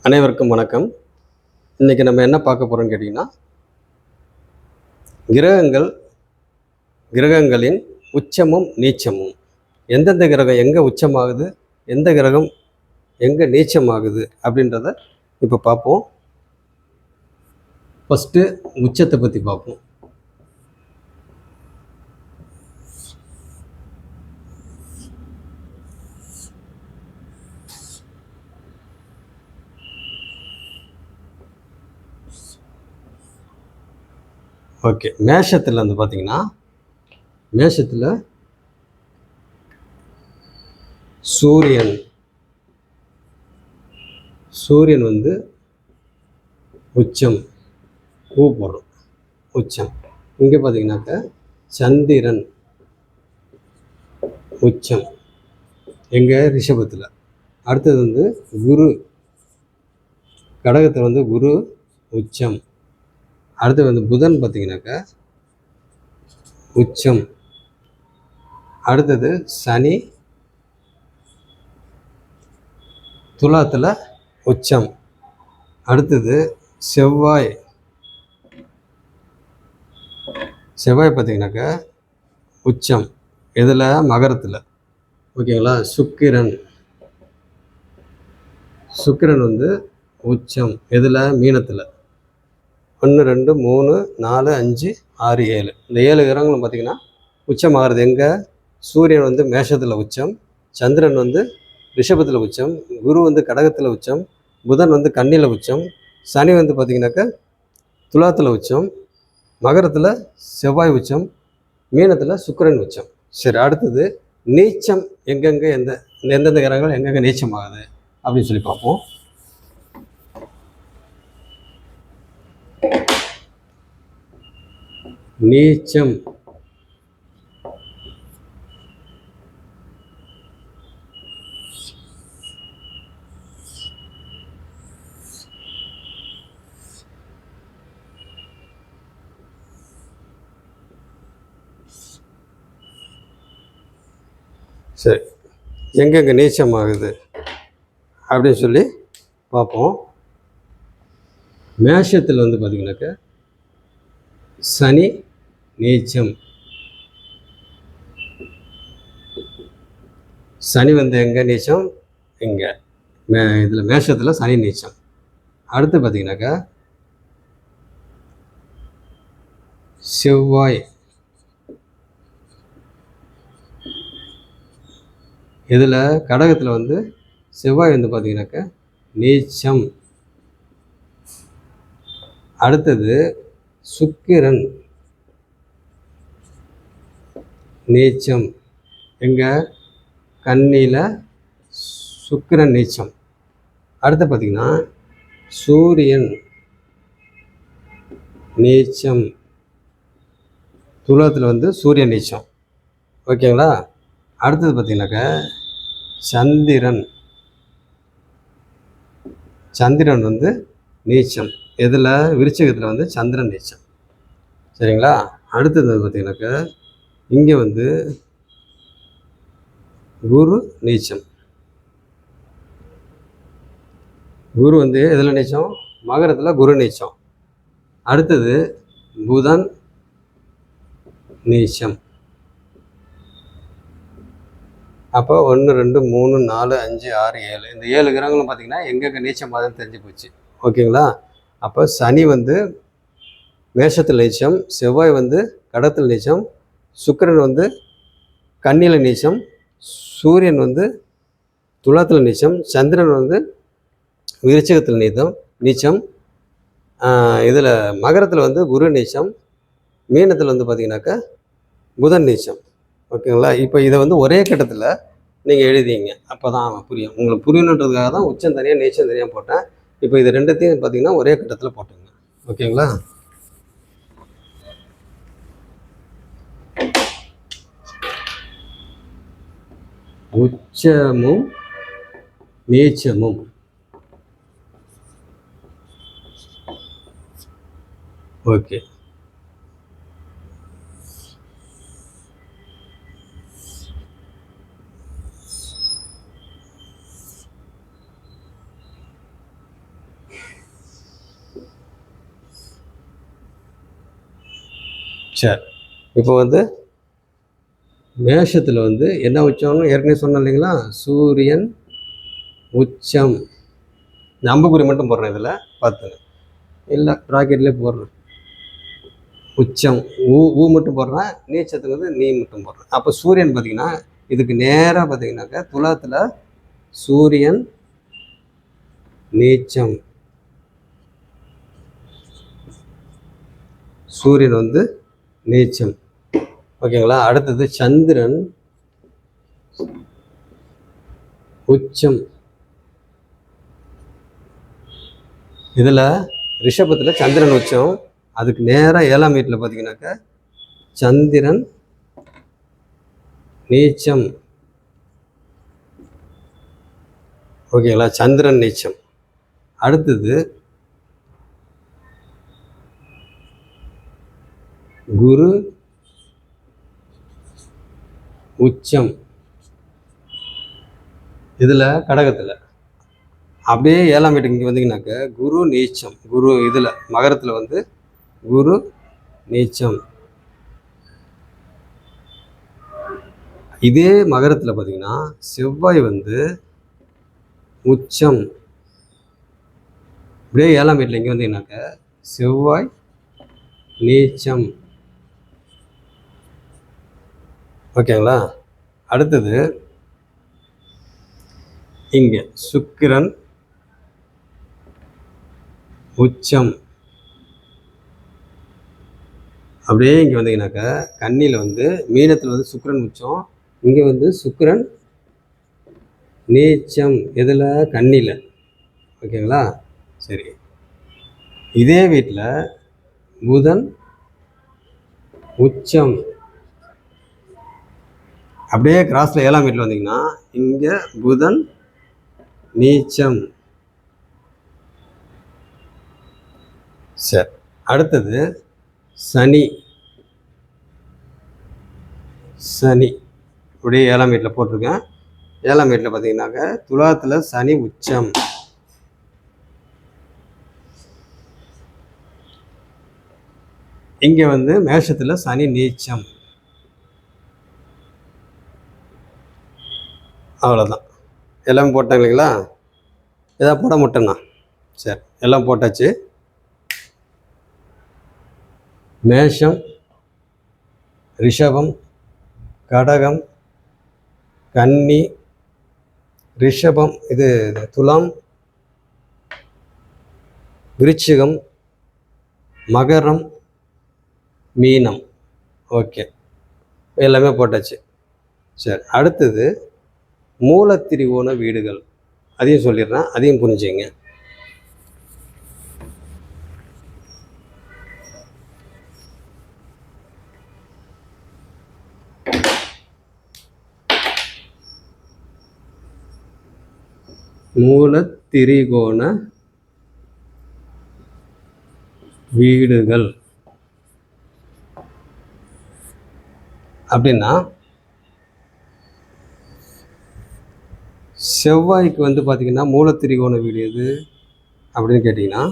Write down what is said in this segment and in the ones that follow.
அனைவருக்கும் வணக்கம். இன்றைக்கி நம்ம என்ன பார்க்க போகிறோம்னு கேட்டிங்கன்னா, கிரகங்களின் உச்சமும் நீச்சமும். எந்தெந்த கிரகம் எங்கே உச்சமாகுது, எந்த கிரகம் எங்கே நீச்சமாகுது அப்படின்றத இப்போ பார்ப்போம். ஃபஸ்ட்டு உச்சத்தை பற்றி பார்ப்போம். ஓகே, மேஷத்தில் வந்து பார்த்திங்கன்னா, மேஷத்தில் சூரியன் வந்து உச்சம் போடுறோம், உச்சம். இங்கே பார்த்தீங்கன்னாக்கா சந்திரன் உச்சம் எங்கள் ரிஷபத்தில். அடுத்தது வந்து குரு, கடகத்தில் வந்து குரு உச்சம். அடுத்தது வந்து புதன் பார்த்திங்கனாக்கா உச்சம். அடுத்தது சனி துலாத்தில் உச்சம். அடுத்தது செவ்வாய் பார்த்திங்கனாக்கா உச்சம் இதில் மகரத்தில். ஓகேங்களா. சுக்கிரன் வந்து உச்சம் இதில் மீனத்தில். 1 2 3 4 5 6 7 இந்த 7 கிரகங்களும் பார்த்திங்கன்னா உச்சமாகிறது. எங்கே? சூரியன் வந்து மேஷத்தில் உச்சம், சந்திரன் வந்து ரிஷபத்தில் உச்சம், குரு வந்து கடகத்தில் உச்சம், புதன் வந்து கன்னியில் உச்சம், சனி வந்து பார்த்திங்கனாக்கா துலாத்தில் உச்சம், மகரத்தில் செவ்வாய் உச்சம், மீனத்தில் சுக்கிரன் உச்சம். சரி, அடுத்தது நீச்சம் எங்கெங்கே எந்தெந்த கிரகங்கள் எங்கெங்கே நீச்சம் ஆகுது அப்படின்னு சொல்லி பார்ப்போம். நீச்சம் சரி, எங்கெங்கே நீச்சம் ஆகுது அப்படின்னு சொல்லி பார்ப்போம். மேஷத்தில் வந்து பார்த்திங்கனாக்கா சனி நீச்சம். சனி வந்து எங்கே நீச்சம்? இங்கே இதில் மேஷத்தில் சனி நீச்சம். அடுத்து பார்த்திங்கனாக்கா செவ்வாய் இதில் கடகத்தில் வந்து செவ்வாய் வந்து பார்த்திங்கனாக்கா நீச்சம். அடுத்தது சுக்கிரன் நீச்சம். எங்கே? கன்னியில் சுக்கிரன் நீச்சம். அடுத்து பார்த்திங்கன்னா சூரியன் நீச்சம், துலாத்தில் வந்து சூரியன் நீச்சம். ஓகேங்களா. அடுத்தது பார்த்திங்கனாக்கா சந்திரன் வந்து நீச்சம். இதில் விருச்சிகத்தில் வந்து சந்திரன் நீச்சம். சரிங்களா. அடுத்தது பார்த்திங்கனாக்கா இங்கே வந்து குரு நீச்சம். குரு வந்து இதில் நீச்சம், மகரத்தில் குரு நீச்சம். அடுத்தது புதன் நீச்சம். அப்போ 1 2 3 4 5 6 7 இந்த 7 கிரகங்களும் பார்த்திங்கன்னா எங்கெங்கே நீச்சம் ஆகுதுன்னு தெரிஞ்சு போச்சு. ஓகேங்களா. அப்போ சனி வந்து மேஷத்தில் நீச்சம், செவ்வாய் வந்து கடகத்தில் நீச்சம், சுக்கிரன் வந்து கன்னியில் நீச்சம், சூரியன் வந்து துலாத்தில் நீச்சம், சந்திரன் வந்து விருச்சிகத்தில் நீச்சம், இதில் மகரத்தில் வந்து குரு நீச்சம், மீனத்தில் வந்து பார்த்திங்கனாக்கா புதன் நீச்சம். ஓகேங்களா. இப்போ இதை வந்து ஒரே கட்டத்தில் நீங்கள் எழுதிங்க, அப்போ தான் புரியும். உங்களுக்கு புரியணுன்றதுக்காக தான் உச்சம் தனியாக நீச்சம் தனியாக போட்டேன். இப்போ இது ரெண்டுத்தையும் பார்த்திங்கன்னா ஒரே கட்டத்தில் போட்டுங்க. ஓகேங்களா. உச்சமும் நீச்சமும். ஓகே. சரி, இப்போ வந்து மேஷத்தில் வந்து என்ன உச்சம்னு ஏற்கனவே சொன்னோம் இல்லைங்களா? சூரியன் உச்சம். இந்த அம்புக்குறி மட்டும் போடுறேன் இதில் பார்த்துங்க, இல்லை ப்ராக்கெட்லேயே போடுறேன். உச்சம் ஊ மட்டும் போடுறேன், நீச்சத்துக்கு வந்து நீ மட்டும் போடுறேன். அப்போ சூரியன் பார்த்தீங்கன்னா இதுக்கு நேராக பார்த்தீங்கன்னாக்கா துலாத்தில் சூரியன் நீச்சம். சூரியன் வந்து நீச்சம். ஓகேங்களா? அடுத்தது சந்திரன் உச்சம். இதில் ரிஷபத்தில் சந்திரன் உச்சம், அதுக்கு நேராக 7ஆம் வீட்டில் பார்த்தீங்கன்னாக்கா சந்திரன் நீச்சம். ஓகேங்களா? சந்திரன் நீச்சம். அடுத்தது குரு உச்சம். இதில் கடகத்தில் அப்படியே 7ஆம் வீட்டுக்கு இங்கே வந்தீங்கன்னாக்க குரு நீச்சம். குரு இதில் மகரத்தில் வந்து குரு நீச்சம். இதே மகரத்தில் பார்த்தீங்கன்னா செவ்வாய் வந்து உச்சம். அப்படியே 7ஆம் வீட்டில் இங்கே வந்தீங்கன்னாக்க செவ்வாய் நீச்சம். ஓகேங்களா? அடுத்தது இங்கே சுக்கிரன் உச்சம். அப்படியே இங்கே வந்தீங்கன்னாக்கா கன்னியில் வந்து மீனத்தில் வந்து சுக்கிரன் உச்சம், இங்கே வந்து சுக்கிரன் நீச்சம். எதில்? கன்னியில். ஓகேங்களா? சரி, இதே வீட்டில் புதன் உச்சம். அப்படியே கிராஸில் 7ஆம் வீட்டில் வந்தீங்கன்னா இங்கே புதன் நீச்சம். சரி, அடுத்தது சனி. சனி அப்படியே 7ஆம் வீட்டில் போட்டிருக்கேன். 7ஆம் வீட்டில் பார்த்தீங்கன்னாக்க துலாத்தில் சனி உச்சம். இங்கே வந்து மேஷத்தில் சனி நீச்சம். அவ்வளோதான், எல்லாம் போட்டேன் இல்லைங்களா? எதாவது போட மாட்டேண்ணா? சரி, எல்லாம் போட்டாச்சு. மேஷம், ரிஷபம், கடகம், கன்னி, ரிஷபம், இது துலாம், விருச்சிகம், மகரம், மீனம். ஓகே, எல்லாமே போட்டாச்சு. சரி, அடுத்தது மூலத்திரிகோண வீடுகள், அதையும் சொல்லிடுறேன், அதையும் புரிஞ்சுங்க. மூலத்திரிகோண வீடுகள் அப்படின்னா செவ்வாய்க்கு வந்து பார்த்தீங்கன்னா மூலத்திரிகோண வீடு எது அப்படின்னு கேட்டிங்கன்னா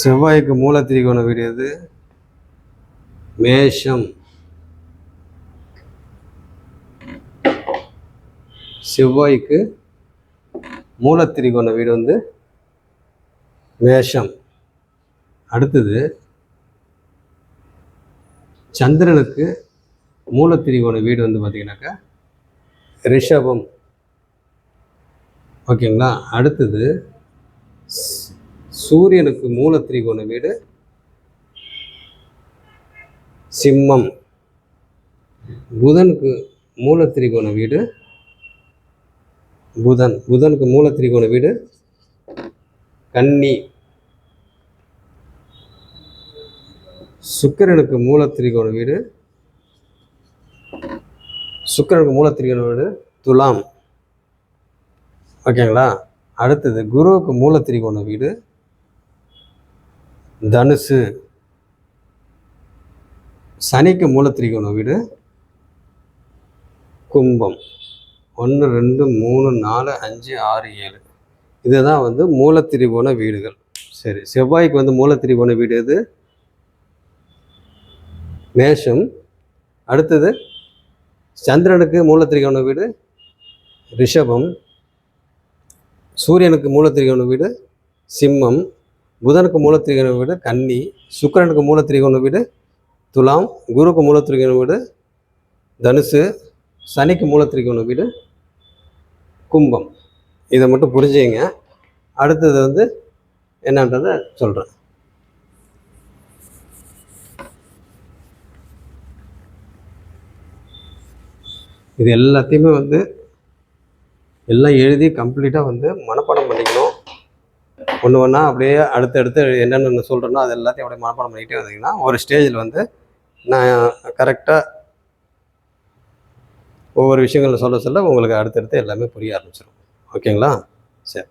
செவ்வாய்க்கு மூலத்திரிகோண வீடு எது? மேஷம். செவ்வாய்க்கு மூலத்திரிகோண வீடு வந்து மேஷம். அடுத்தது சந்திரனுக்கு மூலத்திரிகோண வீடு வந்து பார்த்தீங்கன்னாக்கா ரிஷபம். ஓகேங்களா? அடுத்தது சூரியனுக்கு மூலத்திரிகோண வீடு சிம்மம். புதனுக்கு மூலத்திரிகோண வீடு புதனுக்கு மூலத்திரிகோண வீடு கன்னி. சுக்கிரனுக்கு மூலத்திரிகோண வீடு துலாம். ஓகேங்களா? அடுத்தது குருவுக்கு மூலத்திரிகோண வீடு தனுசு. சனிக்கு மூலத்திரிகோண வீடு கும்பம். 1 2 3 4 5 6 7 இதுதான் வந்து மூலத்திரிகோண வீடுகள். சரி, செவ்வாய்க்கு வந்து மூலத்திரிகோண வீடு எது? மேஷம். அடுத்தது சந்திரனுக்கு மூலத்திரிகோண வீடு ரிஷபம். சூரியனுக்கு மூலத்திரிகோண வீடு சிம்மம். புதனுக்கு மூலத்திரிகோண வீடு கன்னி. சுக்கிரனுக்கு மூலத்திரிகோண வீடு துலாம். குருக்கு மூலத்திரிகோண வீடு தனுசு. சனிக்கு மூலத்திரிகோண வீடு கும்பம். இதை மட்டும் புரிஞ்சுங்க. அடுத்தது வந்து என்னன்றதை சொல்கிறேன். இது எல்லாத்தையுமே வந்து எல்லாம் எழுதி கம்ப்ளீட்டாக வந்து மனப்பாடம் பண்ணிக்கணும். ஒன்று ஒன்றா அப்படியே அடுத்தடுத்து என்னென்ன சொல்கிறேனோ அது எல்லாத்தையும் அப்படியே மனப்பாடம் பண்ணிக்கிட்டே வந்தீங்கன்னா ஒரு ஸ்டேஜில் வந்து நான் கரெக்டாக ஒவ்வொரு விஷயங்களை சொல்ல சொல்ல உங்களுக்கு அடுத்தடுத்து எல்லாமே புரிய ஆரம்பிச்சிடும். ஓகேங்களா? சரி.